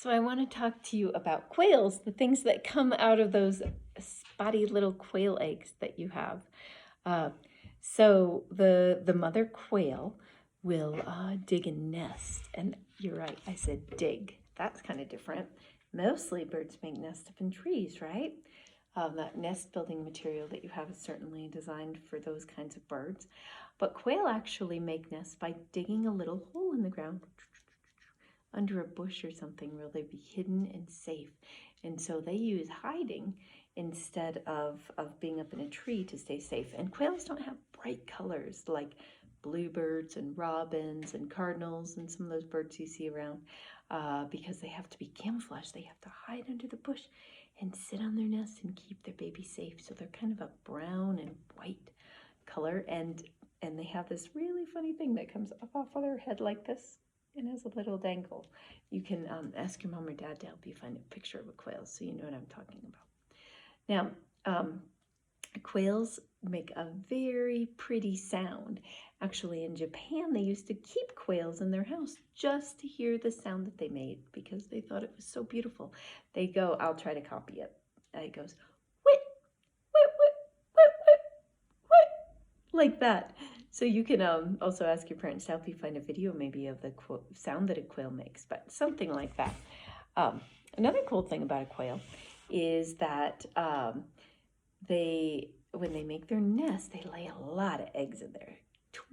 So I want to talk to you about quails, the things that come out of those spotty little quail eggs that you have. Uh, so the mother quail will dig a nest, and you're right, I said dig. That's kind of different. Mostly birds make nests up in trees, right? That nest building material that you have is certainly designed for those kinds of birds. But quail actually make nests by digging a little hole in the ground under a bush or something where they'd be hidden and safe. And so they use hiding instead of being up in a tree to stay safe. And quails don't have bright colors like bluebirds and robins and cardinals and some of those birds you see around because they have to be camouflaged. They have to hide under the bush and sit on their nest and keep their baby safe. So they're kind of a brown and white color, and they have this really funny thing that comes up off of their head like this and has a little dangle. You can ask your mom or dad to help you find a picture of a quail so you know what I'm talking about. Now, quails make a very pretty sound. Actually, in Japan, they used to keep quails in their house just to hear the sound that they made because they thought it was so beautiful. They go, I'll try to copy it. It goes, whit, whit, whit, whit, whit, whit, like that. So you can also ask your parents to help you find a video maybe of the sound that a quail makes, but something like that. Another cool thing about a quail is that when they make their nest, they lay a lot of eggs in there,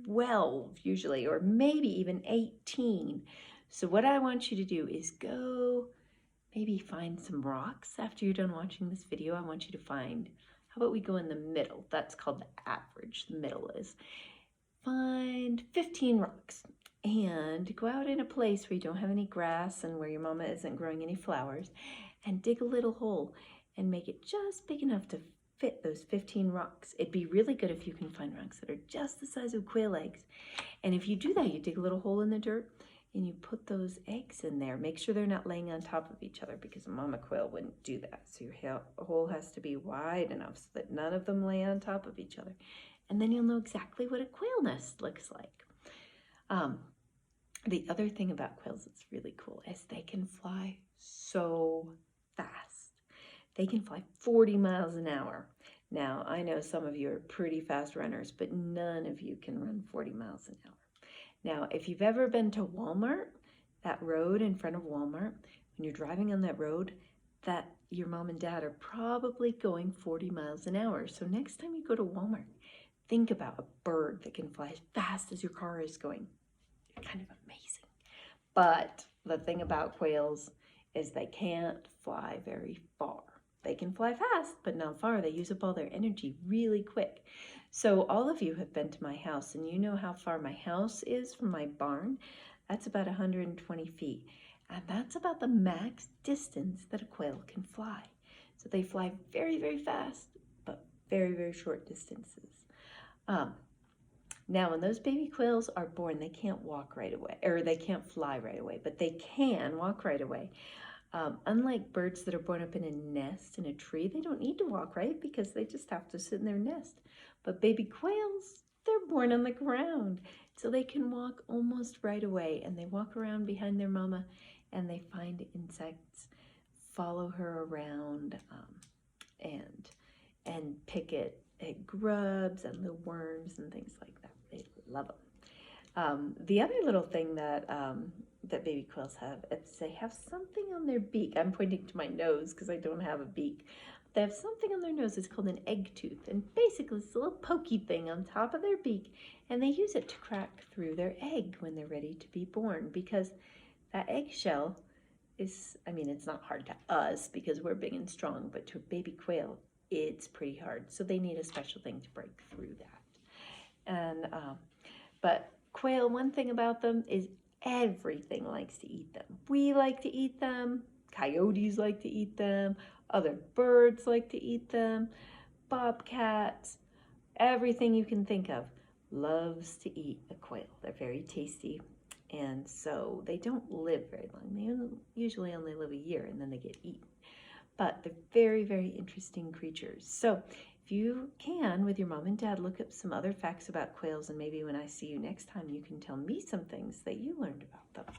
12 usually, or maybe even 18. So what I want you to do is go maybe find some rocks after you're done watching this video. I want you to find, how about we go in the middle? That's called the average, the middle is. Find 15 rocks and go out in a place where you don't have any grass and where your mama isn't growing any flowers, and dig a little hole and make it just big enough to fit those 15 rocks. It'd be really good if you can find rocks that are just the size of quail eggs. And if you do that, you dig a little hole in the dirt and you put those eggs in there. Make sure they're not laying on top of each other because a mama quail wouldn't do that. So your hole has to be wide enough so that none of them lay on top of each other. And then you'll know exactly what a quail nest looks like. The other thing about quails that's really cool is they can fly so fast. They can fly 40 miles an hour. Now, I know some of you are pretty fast runners, but none of you can run 40 miles an hour. Now, if you've ever been to Walmart, that road in front of Walmart, when you're driving on that road, that your mom and dad are probably going 40 miles an hour. So next time you go to Walmart, think about a bird that can fly as fast as your car is going. They're kind of amazing. But the thing about quails is they can't fly very far. They can fly fast, but not far. They use up all their energy really quick. So all of you have been to my house, and you know how far my house is from my barn. That's about 120 feet. And that's about the max distance that a quail can fly. So they fly very, very fast, but very, very short distances. Now, when those baby quails are born, they can't walk right away, or they can't fly right away, but they can walk right away. Unlike birds that are born up in a nest in a tree, they don't need to walk, right? Because they just have to sit in their nest. But baby quails, they're born on the ground. So they can walk almost right away, and they walk around behind their mama, and they find insects, follow her around, and pick at grubs and little worms and things like that. They love them. The other little thing that that baby quails have is they have something on their beak. I'm pointing to my nose because I don't have a beak. They have something on their nose. It's called an egg tooth, and basically it's a little pokey thing on top of their beak, and they use it to crack through their egg when they're ready to be born, because that eggshell is, I mean, it's not hard to us because we're big and strong, but to a baby quail, it's pretty hard. So they need a special thing to break through that. And but quail, one thing about them is everything likes to eat them. We like to eat them. Coyotes like to eat them. Other birds like to eat them. Bobcats, everything you can think of loves to eat a quail. They're very tasty. And so they don't live very long. They usually only live a year and then they get eaten. But they're very, very interesting creatures. So if you can, with your mom and dad, look up some other facts about quails, and maybe when I see you next time, you can tell me some things that you learned about them.